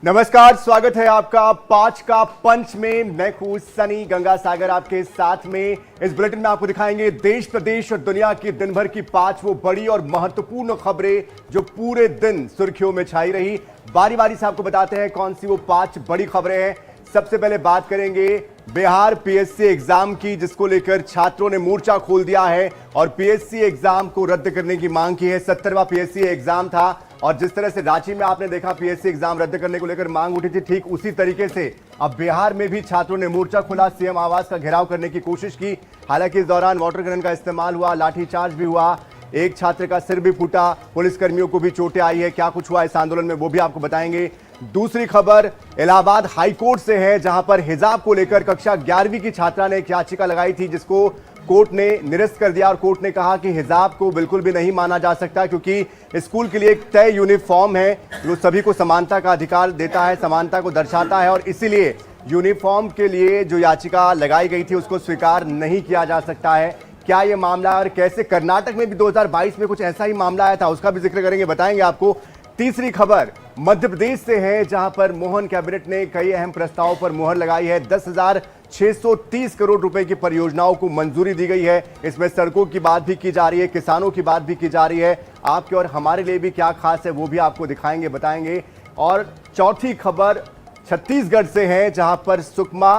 नमस्कार, स्वागत है आपका पांच का पंच में। मैं हूं सनी गंगा सागर आपके साथ में। इस बुलेटिन में आपको दिखाएंगे देश प्रदेश और दुनिया की दिन भर की पांच वो बड़ी और महत्वपूर्ण खबरें जो पूरे दिन सुर्खियों में छाई रही। बारी बारी से आपको बताते हैं कौन सी वो पांच बड़ी खबरें हैं। सबसे पहले बात करेंगे बिहार पीएससी एग्जाम की, जिसको लेकर छात्रों ने मोर्चा खोल दिया है और पीएससी एग्जाम को रद्द करने की मांग की है। 70वां पीएससी एग्जाम था और जिस तरह से रांची में आपने देखा पीएससी एग्जाम रद्द करने को लेकर मांग उठी थी, ठीक उसी तरीके से अब बिहार में भी छात्रों ने मोर्चा खोला, सीएम आवास का घेराव करने की कोशिश की। हालांकि इस दौरान वाटर कैनन का इस्तेमाल हुआ, लाठीचार्ज भी हुआ, एक छात्र का सिर भी फूटा, पुलिसकर्मियों को भी चोटें आई है। क्या कुछ हुआ इस आंदोलन में वो भी आपको बताएंगे। दूसरी खबर इलाहाबाद हाईकोर्ट से है, जहां पर हिजाब को लेकर कक्षा 11वीं की छात्रा ने एक याचिका लगाई थी, जिसको कोर्ट ने निरस्त कर दिया और कोर्ट ने कहा कि हिजाब को बिल्कुल भी नहीं माना जा सकता, क्योंकि स्कूल के लिए एक तय यूनिफॉर्म है जो सभी को समानता का अधिकार देता है, समानता को दर्शाता है और इसीलिए यूनिफॉर्म के लिए जो याचिका लगाई गई थी उसको स्वीकार नहीं किया जा सकता है। क्या ये मामला और कैसे कर्नाटक में भी 2022 में कुछ ऐसा ही मामला आया था, उसका भी जिक्र करेंगे, बताएंगे आपको। तीसरी खबर मध्य प्रदेश से है, जहां पर मोहन कैबिनेट ने कई अहम प्रस्तावों पर मुहर लगाई है। 10,630 करोड़ रुपए की परियोजनाओं को मंजूरी दी गई है। इसमें सड़कों की बात भी की जा रही है, किसानों की बात भी की जा रही है। आपके और हमारे लिए भी क्या खास है वो भी आपको दिखाएंगे, बताएंगे। और चौथी खबर छत्तीसगढ़ से है, जहां पर सुकमा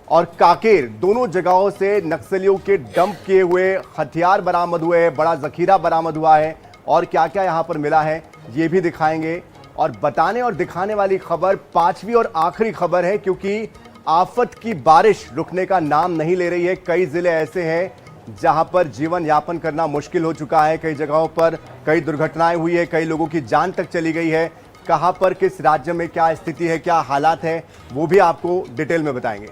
और कांकेर दोनों जगहों से नक्सलियों के डंप किए हुए हथियार बरामद हुए हैं, बड़ा जखीरा बरामद हुआ है और क्या क्या यहां पर मिला है ये भी दिखाएंगे। और बताने और दिखाने वाली खबर पांचवी और आखिरी खबर है, क्योंकि आफत की बारिश रुकने का नाम नहीं ले रही है। कई जिले ऐसे हैं जहां पर जीवन यापन करना मुश्किल हो चुका है, कई जगहों पर कई दुर्घटनाएं हुई है, कई लोगों की जान तक चली गई है। कहां पर किस राज्य में क्या स्थिति है, क्या हालात है, वो भी आपको डिटेल में बताएंगे।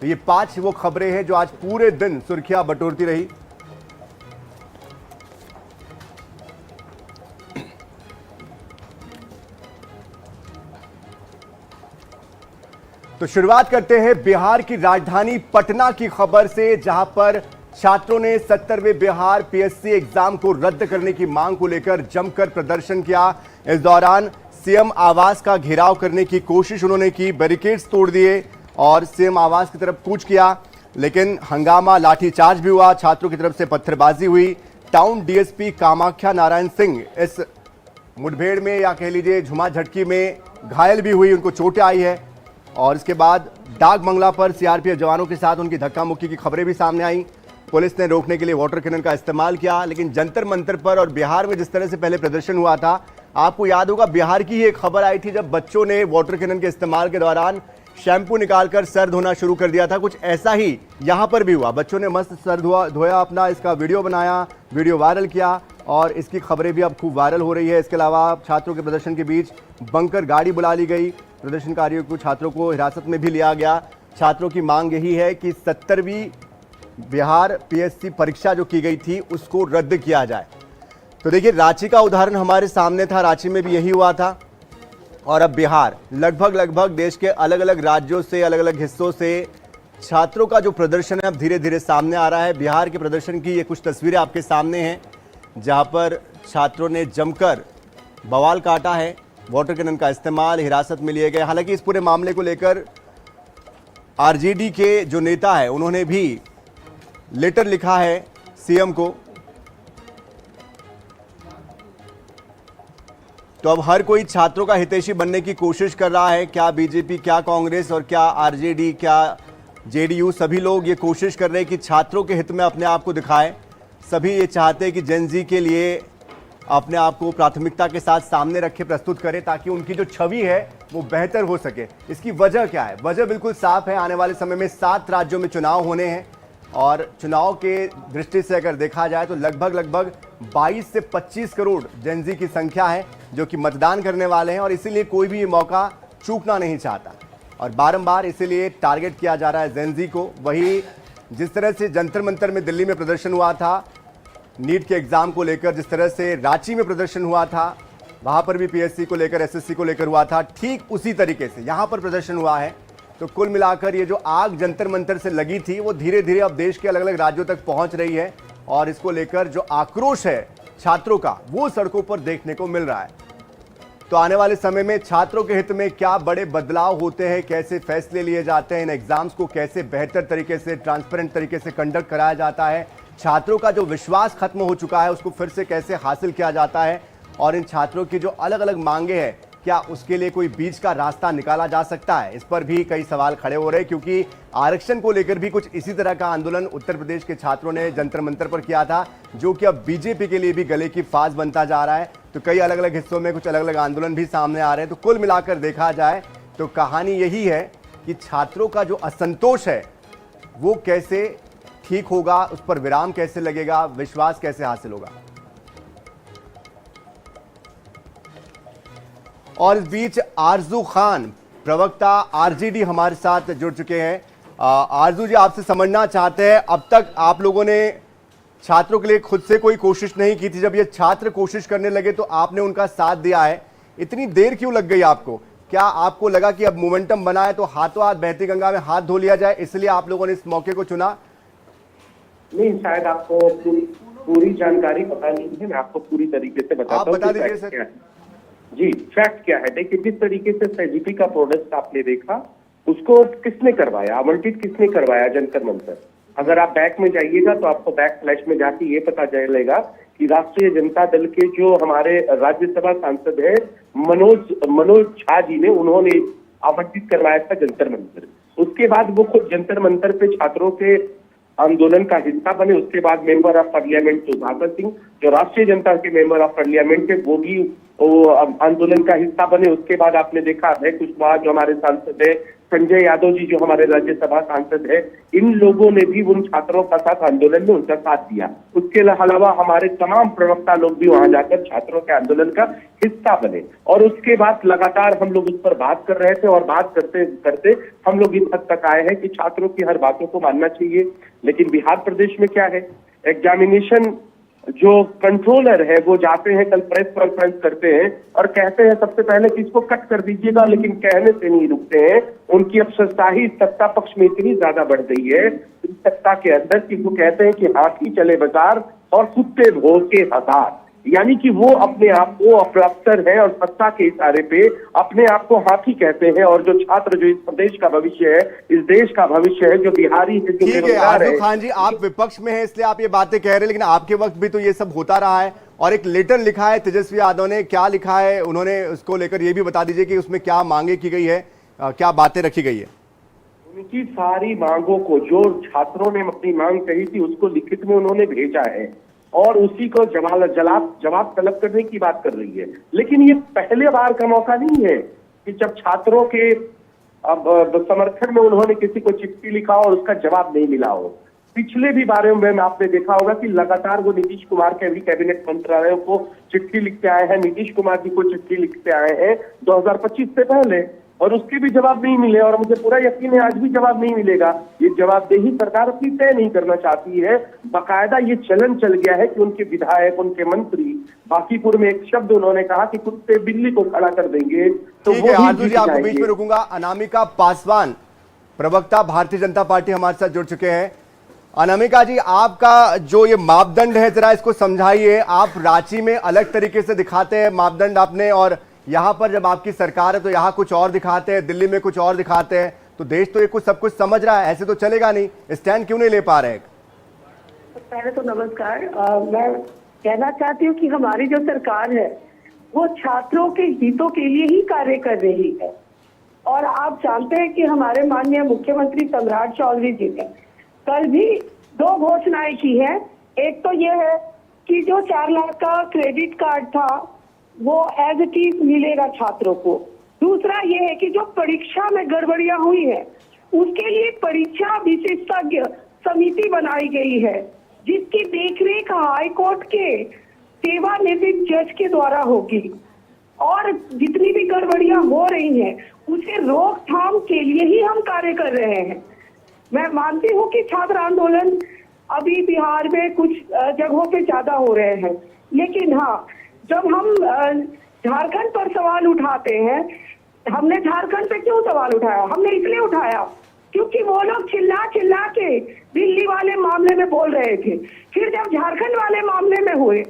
तो ये पांच वो खबरें हैं जो आज पूरे दिन सुर्खियां बटोरती रही। तो शुरुआत करते हैं बिहार की राजधानी पटना की खबर से, जहां पर छात्रों ने 70वें बिहार पीएससी एग्जाम को रद्द करने की मांग को लेकर जमकर प्रदर्शन किया। इस दौरान सीएम आवास का घेराव करने की कोशिश उन्होंने की, बैरिकेड्स तोड़ दिए और सीएम आवास की तरफ कूच किया, लेकिन हंगामा, लाठीचार्ज भी हुआ, छात्रों की तरफ से पत्थरबाजी हुई। टाउन डीएसपी कामाख्या नारायण सिंह इस मुठभेड़ में या कह लीजिए झुमा-झटकी में घायल भी हुई, उनको चोटें आई है। और इसके बाद डाक बंगला पर सीआरपीएफ जवानों के साथ उनकी धक्का मुक्की की खबरें भी सामने आई। पुलिस ने रोकने के लिए वाटर कैनन का इस्तेमाल किया, लेकिन जंतर मंतर पर और बिहार में जिस तरह से पहले प्रदर्शन हुआ था, आपको याद होगा बिहार की ही एक खबर आई थी जब बच्चों ने वाटर कैनन के इस्तेमाल के दौरान शैंपू निकालकर सर धोना शुरू कर दिया था। कुछ ऐसा ही यहां पर भी हुआ, बच्चों ने मस्त सर धोया अपना, इसका वीडियो बनाया, वीडियो वायरल किया और इसकी खबरें भी अब खूब वायरल हो रही है। इसके अलावा छात्रों के प्रदर्शन के बीच बंकर गाड़ी बुला ली गई, प्रदर्शनकारियों को, छात्रों को हिरासत में भी लिया गया। छात्रों की मांग यही है कि 70वीं बिहार पीएससी परीक्षा जो की गई थी उसको रद्द किया जाए। तो देखिए, रांची का उदाहरण हमारे सामने था, रांची में भी यही हुआ था और अब बिहार, लगभग देश के अलग अलग राज्यों से, अलग अलग हिस्सों से छात्रों का जो प्रदर्शन है अब धीरे धीरे सामने आ रहा है। बिहार के प्रदर्शन की ये कुछ तस्वीरें आपके सामने हैं, जहां पर छात्रों ने जमकर बवाल काटा है, वाटर कैनन का इस्तेमाल, हिरासत में लिए गए। हालांकि इस पूरे मामले को लेकर आरजेडी के जो नेता है उन्होंने भी लेटर लिखा है सीएम को। तो अब हर कोई छात्रों का हितैषी बनने की कोशिश कर रहा है। क्या बीजेपी, क्या कांग्रेस और क्या आरजेडी, क्या जेडीयू, सभी लोग ये कोशिश कर रहे हैं कि छात्रों के हित में अपने आप को दिखाएं। सभी ये चाहते हैं कि जेन जी के लिए अपने आप को प्राथमिकता के साथ सामने रखे, प्रस्तुत करें, ताकि उनकी जो छवि है वो बेहतर हो सके। इसकी वजह क्या है? वजह बिल्कुल साफ है। आने वाले समय में 7 राज्यों में चुनाव होने हैं और चुनाव के दृष्टि से अगर देखा जाए तो लगभग 22 से 25 करोड़ जेन जी की संख्या है जो कि मतदान करने वाले हैं और इसीलिए कोई भी ये मौका चूकना नहीं चाहता और बारंबार इसीलिए टारगेट किया जा रहा है जेन जी को। वही जिस तरह से जंतर मंतर में दिल्ली में प्रदर्शन हुआ था नीट के एग्जाम को लेकर, जिस तरह से रांची में प्रदर्शन हुआ था, वहां पर भी पीएससी को लेकर, एसएससी को लेकर हुआ था, ठीक उसी तरीके से यहां पर प्रदर्शन हुआ है। तो कुल मिलाकर ये जो आग जंतर मंतर से लगी थी वो धीरे धीरे अब देश के अलग अलग राज्यों तक पहुंच रही है और इसको लेकर जो आक्रोश है छात्रों का वो सड़कों पर देखने को मिल रहा है। तो आने वाले समय में छात्रों के हित में क्या बड़े बदलाव होते हैं, कैसे फैसले लिए जाते हैं, इन एग्जाम्स को कैसे बेहतर तरीके से, ट्रांसपेरेंट तरीके से कंडक्ट कराया जाता है, छात्रों का जो विश्वास खत्म हो चुका है उसको फिर से कैसे हासिल किया जाता है, और इन छात्रों की जो अलग अलग मांगे हैं क्या उसके लिए कोई बीच का रास्ता निकाला जा सकता है, इस पर भी कई सवाल खड़े हो रहे हैं। क्योंकि आरक्षण को लेकर भी कुछ इसी तरह का आंदोलन उत्तर प्रदेश के छात्रों ने जंतर मंतर पर किया था, जो कि अब बीजेपी के लिए भी गले की फांस बनता जा रहा है। तो कई अलग अलग हिस्सों में कुछ अलग अलग आंदोलन भी सामने आ रहे हैं। तो कुल मिलाकर देखा जाए तो कहानी यही है कि छात्रों का जो असंतोष है वो कैसे ठीक होगा, उस पर विराम कैसे लगेगा, विश्वास कैसे हासिल होगा। और इस बीच आरजू खान, प्रवक्ता आरजेडी, हमारे साथ जुड़ चुके हैं। आरजू जी, आपसे समझना चाहते हैं, अब तक आप लोगों ने छात्रों के लिए खुद से कोई कोशिश नहीं की थी, जब ये छात्र कोशिश करने लगे तो आपने उनका साथ दिया है, इतनी देर क्यों लग गई आपको? क्या आपको लगा कि अब मोमेंटम बना है तो हाथों हाथ बहती गंगा में हाथ धो लिया जाए, इसलिए आप लोगों ने इस मौके को चुना? नहीं, शायद आपको पूरी जानकारी पता नहीं है। मैं आपको पूरी तरीके से बताता हूं। आप बता दीजिए सर। जी, फैक्ट क्या है? देखिए, जिस तरीके से सीजीपी का प्रोडक्ट आपने देखा, उसको किसने करवाया, आवंटित किसने करवाया? जंतर मंतर। अगर आप बैक में जाइएगा तो आपको बैक फ्लैश में जाके ये पता चलेगा कि राष्ट्रीय जनता दल के जो हमारे राज्यसभा सांसद है मनोज झा जी ने, उन्होंने आवंटित करवाया था जंतर मंतर। उसके बाद वो खुद जंतर मंतर पे छात्रों के आंदोलन का हिस्सा बने। उसके बाद member of parliament Sudhakar Singh, जो राष्ट्रीय जनता के मेंबर ऑफ पार्लियामेंट थे, वो भी आंदोलन का हिस्सा बने। उसके बाद आपने देखा है कुशवाहा, जो हमारे सांसद है, संजय यादव जी, जो हमारे राज्यसभा सांसद है, इन लोगों ने भी उन छात्रों का साथ आंदोलन में उनका साथ दिया। उसके अलावा हमारे तमाम प्रवक्ता लोग भी वहां जाकर छात्रों के आंदोलन का हिस्सा बने। और उसके बाद लगातार हम लोग उस पर बात कर रहे थे, और बात करते करते हम लोग इस हद तक आए हैं कि छात्रों की हर बातों को मानना चाहिए। लेकिन बिहार प्रदेश में क्या है, एग्जामिनेशन जो कंट्रोलर है वो जाते हैं, कल प्रेस कॉन्फ्रेंस करते हैं और कहते हैं सबसे पहले कि इसको कट कर दीजिएगा, लेकिन कहने से नहीं रुकते हैं। उनकी अफसरशाही सत्ता पक्ष में इतनी ज्यादा बढ़ गई है इस सत्ता के अंदर कि वो कहते हैं कि हाथी चले बाजार और कुत्ते भौंके हजार। यानी कि वो अपने आप को अफसर है और सत्ता के इशारे पे अपने आप को हाथी कहते हैं। और जो छात्र, जो इस प्रदेश का भविष्य है, इस देश का भविष्य है, जो बिहारी है, जो बेरोजगार है। खान जी, आप विपक्ष में हैं इसलिए आप ये बातें कह रहे हैं, लेकिन आपके वक्त भी तो ये सब होता रहा है। और एक लेटर लिखा है तेजस्वी यादव ने, क्या लिखा है उन्होंने, उसको लेकर ये भी बता दीजिए कि उसमें क्या मांगे की गई है, क्या बातें रखी गई है? उनकी सारी मांगों को, जो छात्रों ने अपनी मांग कही थी, उसको लिखित में उन्होंने भेजा है और उसी को जवाब तलब करने की बात कर रही है। लेकिन ये पहले बार का मौका नहीं है कि जब छात्रों के समर्थन में उन्होंने किसी को चिट्ठी लिखा और उसका जवाब नहीं मिला हो। पिछले भी बारे में आपने देखा होगा कि लगातार वो नीतीश कुमार के भी कैबिनेट मंत्रालयों को चिट्ठी लिखते आए हैं, नीतीश कुमार जी को चिट्ठी लिखते आए हैं 2025 से पहले, और उसके भी जवाब नहीं मिले। और मुझे पूरा यकीन है आज भी जवाब नहीं मिलेगा। ये जवाबदेही सरकार अपनी तय नहीं करना चाहती है। बाकायदा ये चलन चल गया है कि उनके विधायक, उनके मंत्री, बांकीपुर में एक शब्द उन्होंने कहा कि कुत्ते बिल्ली को खड़ा कर देंगे। तो वो आपको बीच में रुकूंगा। अनामिका पासवान, प्रवक्ता भारतीय जनता पार्टी, हमारे साथ जुड़ चुके हैं। अनामिका जी, आपका जो ये मापदंड है जरा इसको समझाइए। आप रांची में अलग तरीके से दिखाते हैं मापदंड आपने, और यहाँ पर जब आपकी सरकार है तो यहाँ कुछ और दिखाते हैं, दिल्ली में कुछ और दिखाते हैं। तो देश तो ये कुछ सब कुछ समझ रहा है, ऐसे तो चलेगा नहीं। स्टैंड क्यों नहीं ले पा रहे? पहले तो नमस्कार। मैं कहना चाहती हूँ कि हमारी जो सरकार है वो छात्रों के हितों के लिए ही कार्य कर रही है। और आप जानते हैं कि हमारे माननीय मुख्यमंत्री सम्राट चौधरी जी ने कल भी 2 घोषणाएं की है। एक तो ये है कि जो 4 लाख का क्रेडिट कार्ड था वो एज इट इज मिलेगा छात्रों को। दूसरा ये है कि जो परीक्षा में गड़बड़ियां हुई है उसके लिए परीक्षा विशेषज्ञ समिति बनाई गई है, जिसकी देखरेख हाई कोर्ट के सेवानिवृत्त जज के द्वारा होगी। और जितनी भी गड़बड़ियां हो रही हैं उसे रोकथाम के लिए ही हम कार्य कर रहे हैं। मैं मानती हूँ कि छात्र आंदोलन अभी बिहार में कुछ जगहों पे ज्यादा हो रहे हैं, लेकिन हाँ, जब हम झारखंड पर सवाल उठाते हैं, हमने झारखंड पे क्यों सवाल उठाया? हमने इसलिए उठाया क्योंकि वो लोग चिल्ला चिल्ला के दिल्ली वाले मामले में बोल रहे थे। फिर जब झारखंड वाले मामले में हुए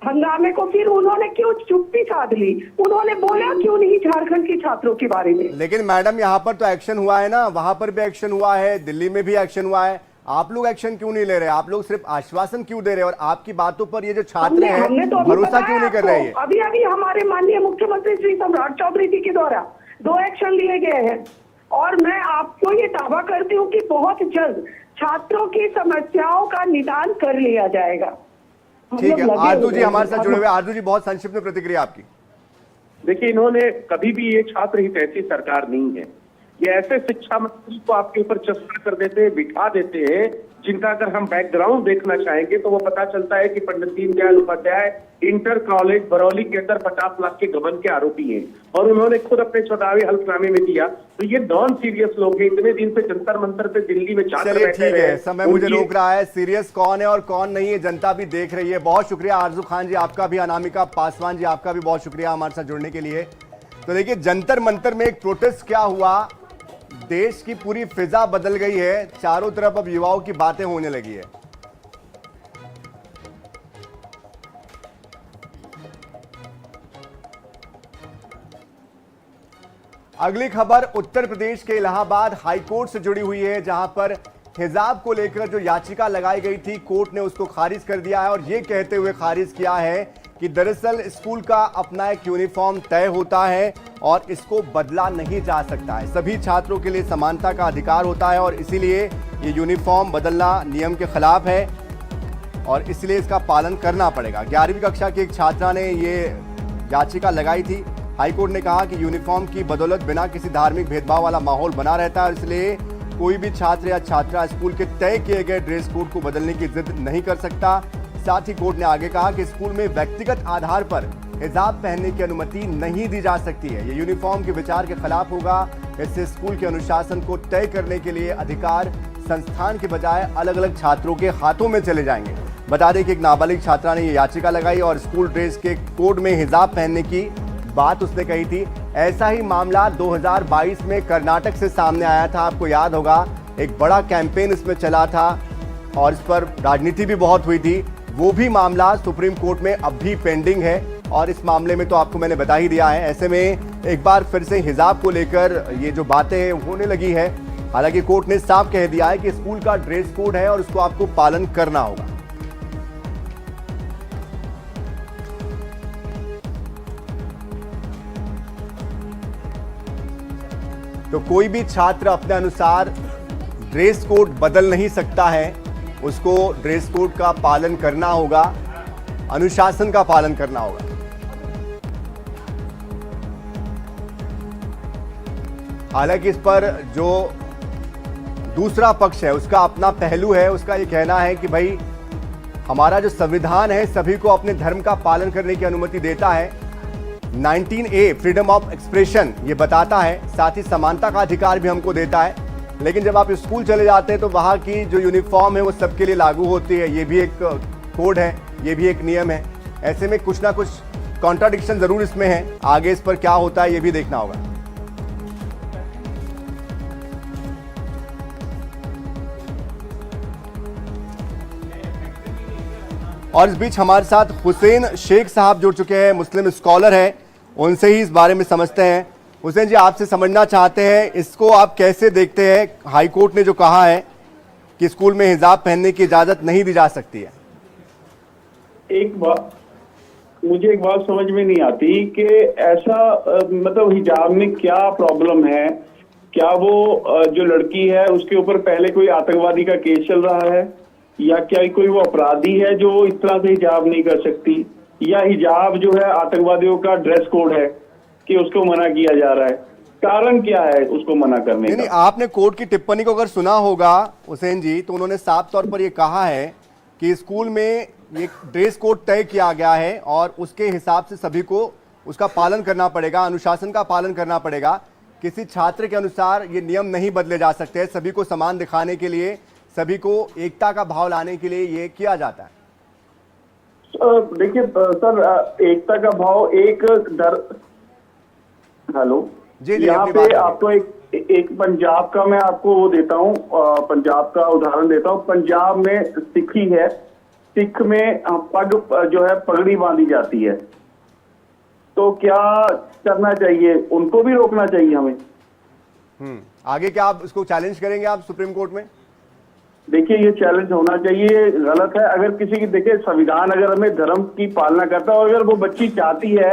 हंगामे को फिर उन्होंने क्यों चुप्पी साध ली? उन्होंने बोला क्यों नहीं झारखंड के छात्रों के बारे में? लेकिन मैडम यहाँ पर तो एक्शन हुआ है ना, वहां पर भी एक्शन हुआ है, दिल्ली में भी एक्शन हुआ है। आप लोग एक्शन क्यों नहीं ले रहे? आप लोग सिर्फ आश्वासन क्यों दे रहे हैं? और आपकी बातों पर ये जो छात्र हैं हमने तो भरोसा क्यों नहीं कर रहे हैं? अभी अभी हमारे माननीय मुख्यमंत्री श्री सम्राट चौधरी जी के द्वारा 2 एक्शन लिए गए हैं और मैं आपको ये दावा करती हूँ कि बहुत जल्द छात्रों की समस्याओं का निदान कर लिया जाएगा। ठीक है, आरजू जी हमारे साथ जुड़े हुए। आरजू जी, बहुत संक्षिप्त में प्रतिक्रिया आपकी। देखिए, इन्होंने कभी भी ये छात्र हित ऐसी सरकार नहीं है। ये ऐसे शिक्षा मंत्री को आपके ऊपर चस्पा कर देते हैं, बिठा देते हैं, जिनका अगर हम बैकग्राउंड देखना चाहेंगे तो वो पता चलता है कि पंडित दीनदयाल उपाध्याय इंटर कॉलेज बरौली के अंदर 50 लाख के गबन के आरोपी हैं और उन्होंने खुद अपने 14वें हल्फनामे में दिया। तो ये नॉन सीरियस लोग हैं। इतने दिन से जंतर मंतर पे दिल्ली में जाकर चलिए बैठे ठीक है, रहे। समय मुझे रोक रहा है। सीरियस कौन है और कौन नहीं है जनता भी देख रही है। बहुत शुक्रिया आरजू खान जी आपका भी, अनामिका पासवान जी आपका भी बहुत शुक्रिया हमारे साथ जुड़ने के लिए। तो देखिए, जंतर मंतर में एक प्रोटेस्ट क्या हुआ, देश की पूरी फिजा बदल गई है। चारों तरफ अब युवाओं की बातें होने लगी है। अगली खबर उत्तर प्रदेश के इलाहाबाद हाईकोर्ट से जुड़ी हुई है, जहां पर हिजाब को लेकर जो याचिका लगाई गई थी, कोर्ट ने उसको खारिज कर दिया है और यह कहते हुए खारिज किया है कि दरअसल स्कूल का अपना एक यूनिफॉर्म तय होता है और इसको बदला नहीं जा सकता है। सभी छात्रों के लिए समानता का अधिकार होता है और इसीलिए ये यूनिफॉर्म बदलना नियम के खिलाफ है और इसलिए इसका पालन करना पड़ेगा। 11वीं कक्षा की एक छात्रा ने ये याचिका लगाई थी। हाईकोर्ट ने कहा कि यूनिफॉर्म की बदौलत बिना किसी धार्मिक भेदभाव वाला माहौल बना रहता है, इसलिए कोई भी छात्र या छात्रा स्कूल के तय किए गए ड्रेस कोड को बदलने की जिद नहीं कर सकता। साथ ही कोर्ट ने आगे कहा कि स्कूल में व्यक्तिगत आधार पर हिजाब पहनने की अनुमति नहीं दी जा सकती है। ये यूनिफॉर्म के विचार के खिलाफ होगा। इससे स्कूल के अनुशासन को तय करने के लिए अधिकार संस्थान के बजाय अलग अलग छात्रों के हाथों में चले जाएंगे। बता दें कि एक नाबालिग छात्रा ने ये याचिका लगाई और स्कूल ड्रेस के कोड में हिजाब पहनने की बात उसने कही थी। ऐसा ही मामला 2022 में कर्नाटक से सामने आया था। आपको याद होगा, एक बड़ा कैंपेन इसमें चला था और इस पर राजनीति भी बहुत हुई थी। वो भी मामला सुप्रीम कोर्ट में अब भी पेंडिंग है और इस मामले में तो आपको मैंने बता ही दिया है। ऐसे में एक बार फिर से हिजाब को लेकर ये जो बातें होने लगी है, हालांकि कोर्ट ने साफ कह दिया है कि स्कूल का ड्रेस कोड है और उसको आपको पालन करना होगा। तो कोई भी छात्र अपने अनुसार ड्रेस कोड बदल नहीं सकता है, उसको ड्रेस कोड का पालन करना होगा, अनुशासन का पालन करना होगा। हालांकि इस पर जो दूसरा पक्ष है उसका अपना पहलू है। उसका ये कहना है कि भाई हमारा जो संविधान है सभी को अपने धर्म का पालन करने की अनुमति देता है। 19A फ्रीडम ऑफ एक्सप्रेशन ये बताता है, साथ ही समानता का अधिकार भी हमको देता है। लेकिन जब आप स्कूल चले जाते हैं तो वहाँ की जो यूनिफॉर्म है वो सबके लिए लागू होती है। ये भी एक कोड है, ये भी एक नियम है। ऐसे में कुछ ना कुछ कॉन्ट्राडिक्शन जरूर इसमें है। आगे इस पर क्या होता है ये भी देखना होगा। और इस बीच हमारे साथ हुसैन शेख साहब जुड़ चुके हैं, मुस्लिम स्कॉलर हैं। उनसे ही इस बारे में समझते हैं। हुसैन जी, आपसे समझना चाहते हैं, इसको आप कैसे देखते हैं? हाईकोर्ट ने जो कहा है कि स्कूल में हिजाब पहनने की इजाजत नहीं दी जा सकती है। मुझे एक बात समझ में नहीं आती कि ऐसा मतलब हिजाब में क्या प्रॉब्लम है? क्या वो जो लड़की है उसके ऊपर पहले कोई आतंकवादी का केस चल रहा है, या क्या कोई वो अपराधी है जो इस तरह से हिजाब नहीं कर सकती, या हिजाब जो है आतंकवादियों का ड्रेस कोड है कि उसको मना किया जा रहा है? कारण क्या है उसको मना करने का? नहीं, आपने कोर्ट की टिप्पणी को अगर सुना होगा हुसैन जी, तो उन्होंने साफ तौर पर यह कहा है कि स्कूल में ये ड्रेस कोड तय किया गया है और उसके हिसाब से सभी को उसका पालन करना पड़ेगा, अनुशासन का पालन करना पड़ेगा। किसी छात्र के अनुसार ये नियम नहीं बदले जा सकते। सभी को समान दिखाने के लिए, सभी को एकता का भाव लाने के लिए ये किया जाता है। देखिए सर, एकता का भाव एक हेलो जी, यहाँ पे आपको एक पंजाब का मैं आपको वो देता हूँ, पंजाब का उदाहरण देता हूँ। पंजाब में सिखी है सिख में पग जो है पगड़ी बांधी जाती है, तो क्या करना चाहिए? उनको भी रोकना चाहिए हमें। आगे क्या आप इसको चैलेंज करेंगे आप सुप्रीम कोर्ट में? देखिए, ये चैलेंज होना चाहिए, गलत है। अगर किसी की, देखिए संविधान अगर हमें धर्म की पालना करता है और अगर वो बच्ची चाहती है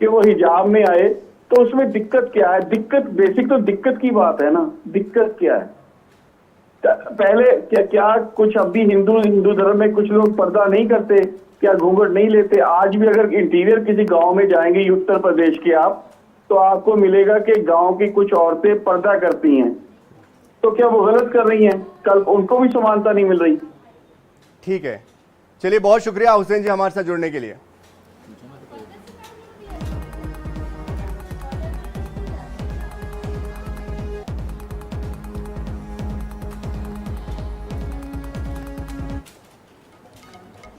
कि वो हिजाब में आए, तो उसमें दिक्कत क्या है? दिक्कत बेसिक तो दिक्कत की बात है ना, दिक्कत क्या है? पहले क्या कुछ अब भी हिंदू धर्म में कुछ लोग पर्दा नहीं करते? क्या घूंघट नहीं लेते? आज भी अगर इंटीरियर किसी गांव में जाएंगे उत्तर प्रदेश के आप, तो आपको मिलेगा कि गांव की कुछ औरतें पर्दा करती हैं। तो क्या वो गलत कर रही हैं? कल उनको भी समानता नहीं मिल रही। ठीक है, चलिए बहुत शुक्रिया हुसैन जी हमारे साथ जुड़ने के लिए।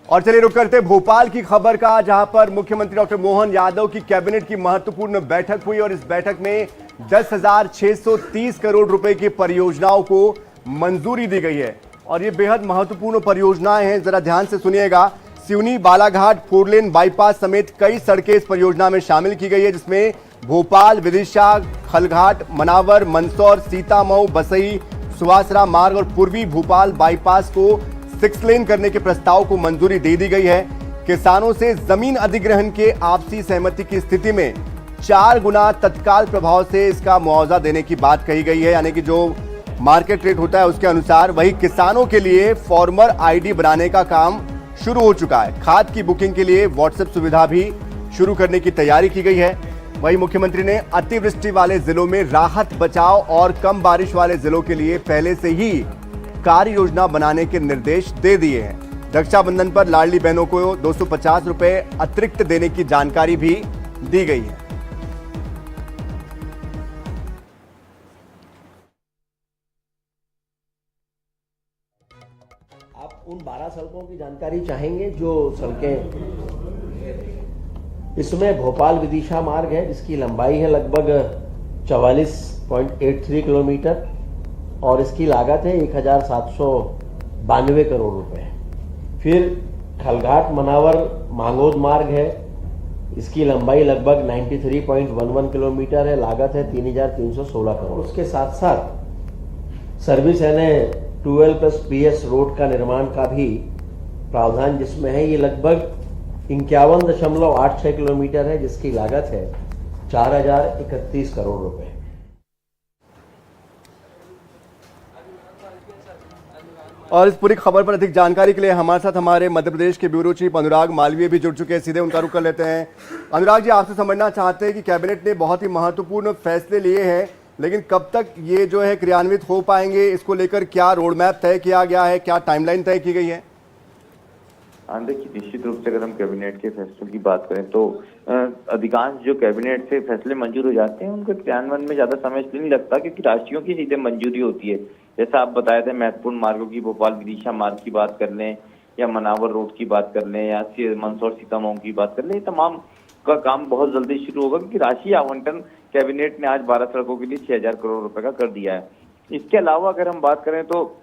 और चलिए रुक करते भोपाल की खबर का, जहां पर मुख्यमंत्री डॉक्टर मोहन यादव की कैबिनेट की महत्वपूर्ण बैठक हुई और इस बैठक में 10,630 करोड़ रुपए की परियोजनाओं को मंजूरी दी गई है। और ये बेहद महत्वपूर्ण परियोजनाएं हैं, जरा ध्यान से सुनिएगा। सिवनी बालाघाट 4 लेन बाईपास समेत कई सड़कें इस परियोजना में शामिल की गई है, जिसमें भोपाल, विदिशा, खलघाट, मनावर, मंदसौर, सीतामऊ, बसई, सुवासरा मार्ग और पूर्वी भोपाल बाईपास को 6 लेन करने के प्रस्ताव को मंजूरी दे दी गई है। किसानों से जमीन अधिग्रहण के आपसी सहमति की स्थिति में 4 गुना तत्काल प्रभाव से इसका मुआवजा देने की बात कही गई है, यानी कि जो मार्केट रेट होता है उसके अनुसार। वही किसानों के लिए फार्मर आईडी बनाने का काम शुरू हो चुका है। खाद की बुकिंग के लिए व्हाट्सएप सुविधा भी शुरू करने की तैयारी की गई है। वही मुख्यमंत्री ने अतिवृष्टि वाले जिलों में राहत बचाव और कम बारिश वाले जिलों के लिए पहले से ही कार्य योजना बनाने के निर्देश दे दिए हैं। रक्षाबंधन पर लाडली बहनों को 250 रुपए अतिरिक्त देने की जानकारी भी दी गई है। आप उन 12 सड़कों की जानकारी चाहेंगे जो सड़कें, इसमें भोपाल विदिशा मार्ग है जिसकी लंबाई है लगभग 44.83 किलोमीटर और इसकी लागत है 1,792 करोड़ रुपए। फिर खलघाट मनावर मांगोद मार्ग है, इसकी लंबाई लगभग 93.11 किलोमीटर है, लागत है 3,316 करोड़। उसके साथ साथ सर्विस यानी 12+PS रोड का निर्माण का भी प्रावधान जिसमें है, ये लगभग 51.86 किलोमीटर है जिसकी लागत है 4,031 करोड़ रुपए। और इस पूरी खबर पर अधिक जानकारी के लिए हमारे साथ हमारे मध्य प्रदेश के ब्यूरो चीफ अनुराग मालवीय भी जुड़ चुके हैं। सीधे उनका रुख कर लेते हैं। अनुराग जी, आपसे समझना चाहते हैं कि कैबिनेट ने बहुत ही महत्वपूर्ण फैसले लिए हैं, लेकिन कब तक ये जो है क्रियान्वित हो पाएंगे, इसको लेकर क्या रोड मैप तय किया गया है, क्या टाइमलाइन तय की गई है? देखिए, निश्चित रूप से अगर हम कैबिनेट के फैसलों की बात करें तो अधिकांश जो कैबिनेट से फैसले मंजूर हो जाते हैं उनके क्रियान्वयन में ज्यादा समय इसलिए नहीं लगता क्योंकि राशियों की सीधे मंजूरी होती है। जैसा आप बताए थे, महत्वपूर्ण मार्गों की भोपाल विदिशा मार्ग की बात कर लें या मनावर रोड की बात कर लें या मंदसौर सीतामऊ की बात कर लें, तमाम का काम बहुत जल्दी शुरू होगा क्योंकि राशि आवंटन कैबिनेट ने आज 12 सड़कों के लिए 6,000 करोड़ रुपए का कर दिया है। इसके अलावा अगर हम बात करें तो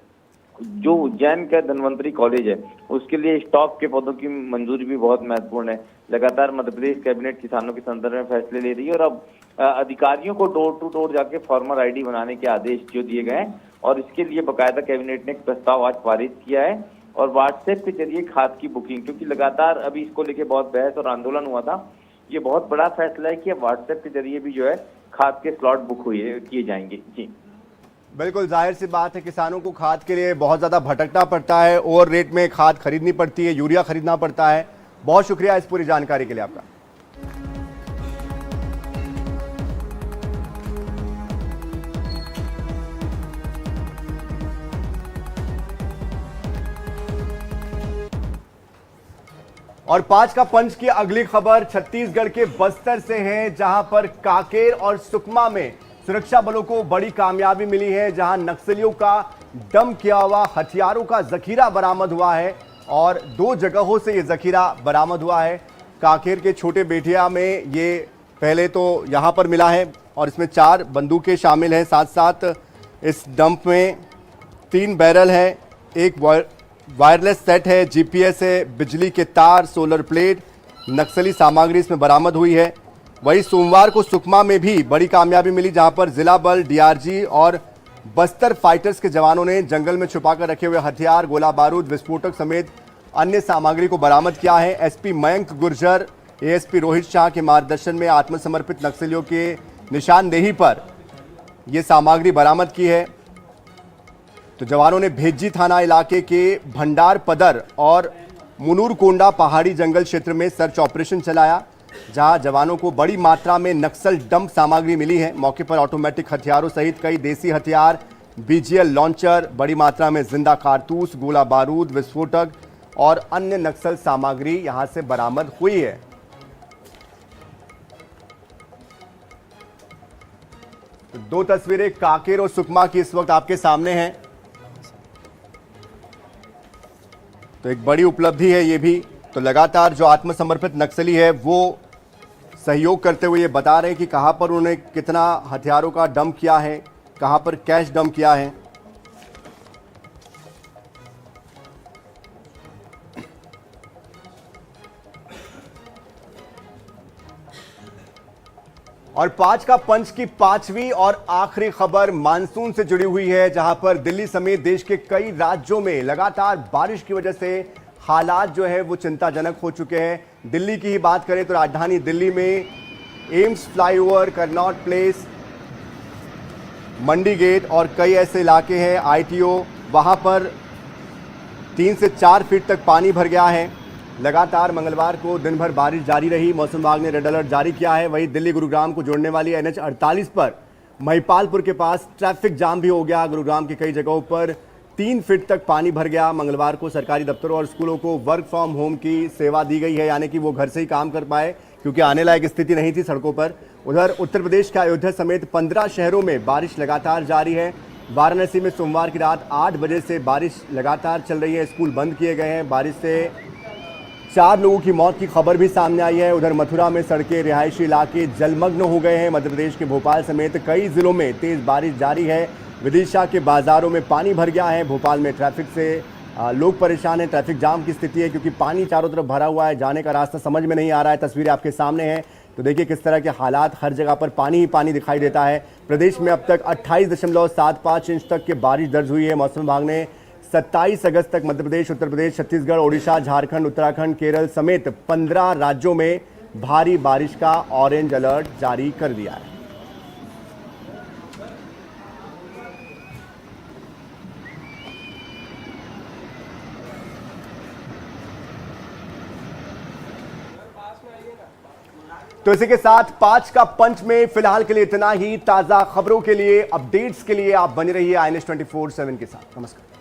जो उज्जैन का धन्वंतरी कॉलेज है उसके लिए स्टॉक के पदों की मंजूरी भी बहुत महत्वपूर्ण है। लगातार मध्य प्रदेश कैबिनेट किसानों के संदर्भ में फैसले ले रही है और अब अधिकारियों को डोर टू डोर जाके फार्मर आईडी बनाने के आदेश जो दिए गए हैं और इसके लिए बकायदा कैबिनेट ने एक प्रस्ताव आज पारित किया है। और व्हाट्सएप के जरिए खाद की बुकिंग, क्योंकि लगातार अभी इसको लेके बहुत बहस और आंदोलन हुआ था, ये बहुत बड़ा फैसला है कि अब व्हाट्सएप के जरिए भी जो है खाद के स्लॉट बुक किए जाएंगे। जी बिल्कुल, जाहिर सी बात है किसानों को खाद के लिए बहुत ज़्यादा भटकना पड़ता है, ओवर रेट में खाद खरीदनी पड़ती है, यूरिया खरीदना पड़ता है। बहुत शुक्रिया इस पूरी जानकारी के लिए आपका। और 5 का पंच की अगली खबर छत्तीसगढ़ के बस्तर से है, जहां पर कांकेर और सुकमा में सुरक्षा बलों को बड़ी कामयाबी मिली है, जहां नक्सलियों का डंप किया हुआ हथियारों का जखीरा बरामद हुआ है और 2 जगहों से यह जखीरा बरामद हुआ है। कांकेर के छोटे बेटिया में ये पहले तो यहां पर मिला है और इसमें 4 बंदूकें शामिल हैं। साथ साथ इस डंप में 3 बैरल है, एक वायरलेस सेट है, जीपीएस है, बिजली के तार, सोलर प्लेट, नक्सली सामग्री इसमें बरामद हुई है। वही सोमवार को सुकमा में भी बड़ी कामयाबी मिली, जहां पर जिला बल, डीआरजी और बस्तर फाइटर्स के जवानों ने जंगल में छुपाकर रखे हुए हथियार, गोला बारूद, विस्फोटक समेत अन्य सामग्री को बरामद किया है। एसपी मयंक गुर्जर, एएसपी रोहित शाह के मार्गदर्शन में आत्मसमर्पित नक्सलियों के निशानदेही पर यह सामग्री बरामद की है। तो जवानों ने भेज्जी थाना इलाके के भंडार पदर और मुनूरकोंडा पहाड़ी जंगल क्षेत्र में सर्च ऑपरेशन चलाया, जहां जवानों को बड़ी मात्रा में नक्सल डंप सामग्री मिली है। मौके पर ऑटोमेटिक हथियारों सहित कई देसी हथियार, बीजीएल लॉन्चर, बड़ी मात्रा में जिंदा कारतूस, गोला बारूद, विस्फोटक और अन्य नक्सल सामग्री यहां से बरामद हुई है। तो दो तस्वीरें काकेर और सुकमा की इस वक्त आपके सामने हैं। तो एक बड़ी उपलब्धि है ये भी। तो लगातार जो आत्मसमर्पित नक्सली है वो सहयोग करते हुए ये बता रहे हैं कि कहां पर उन्होंने कितना हथियारों का डंप किया है, कहां पर कैश डंप किया है। और 5 का पंच की पांचवी और आखिरी खबर मानसून से जुड़ी हुई है, जहां पर दिल्ली समेत देश के कई राज्यों में लगातार बारिश की वजह से हालात जो है वो चिंताजनक हो चुके हैं। दिल्ली की ही बात करें तो राजधानी दिल्ली में एम्स फ्लाईओवर, करनॉट प्लेस, मंडी गेट और कई ऐसे इलाके हैं, आईटीओ, वहां पर 3 से 4 फीट तक पानी भर गया है। लगातार मंगलवार को दिन भर बारिश जारी रही। मौसम विभाग ने रेड अलर्ट जारी किया है। वहीं दिल्ली गुरुग्राम को जोड़ने वाली NH 48 पर महिपालपुर के पास ट्रैफिक जाम भी हो गया। गुरुग्राम की कई जगहों पर 3 फीट तक पानी भर गया। मंगलवार को सरकारी दफ्तरों और स्कूलों को वर्क फ्रॉम होम की सेवा दी गई है, यानी कि वो घर से ही काम कर पाए, क्योंकि आने लायक स्थिति नहीं थी सड़कों पर। उधर उत्तर प्रदेश के अयोध्या समेत 15 शहरों में बारिश लगातार जारी है। वाराणसी में सोमवार की रात 8 बजे से बारिश लगातार चल रही है। स्कूल बंद किए गए हैं। बारिश से 4 लोगों की मौत की खबर भी सामने आई है। उधर मथुरा में सड़कें, रिहायशी इलाके जलमग्न हो गए हैं। मध्य प्रदेश के भोपाल समेत कई जिलों में तेज बारिश जारी है। विदिशा के बाजारों में पानी भर गया है। भोपाल में ट्रैफिक से लोग परेशान हैं। ट्रैफिक जाम की स्थिति है, क्योंकि पानी चारों तरफ भरा हुआ है। जाने का रास्ता समझ में नहीं आ रहा है। तस्वीरें आपके सामने हैं, तो देखिए किस तरह के हालात, हर जगह पर पानी ही पानी दिखाई देता है। प्रदेश में अब तक 28.75 इंच तक की बारिश दर्ज हुई है। मौसम विभाग ने 27 अगस्त तक मध्य प्रदेश, उत्तर प्रदेश, छत्तीसगढ़, ओडिशा, झारखंड, उत्तराखंड, केरल समेत 15 राज्यों में भारी बारिश का ऑरेंज अलर्ट जारी कर दिया है। तो इसी के साथ 5 का पंच में फिलहाल के लिए इतना ही। ताजा खबरों के लिए, अपडेट्स के लिए आप बने रहिए INS 24/7 के साथ। नमस्कार।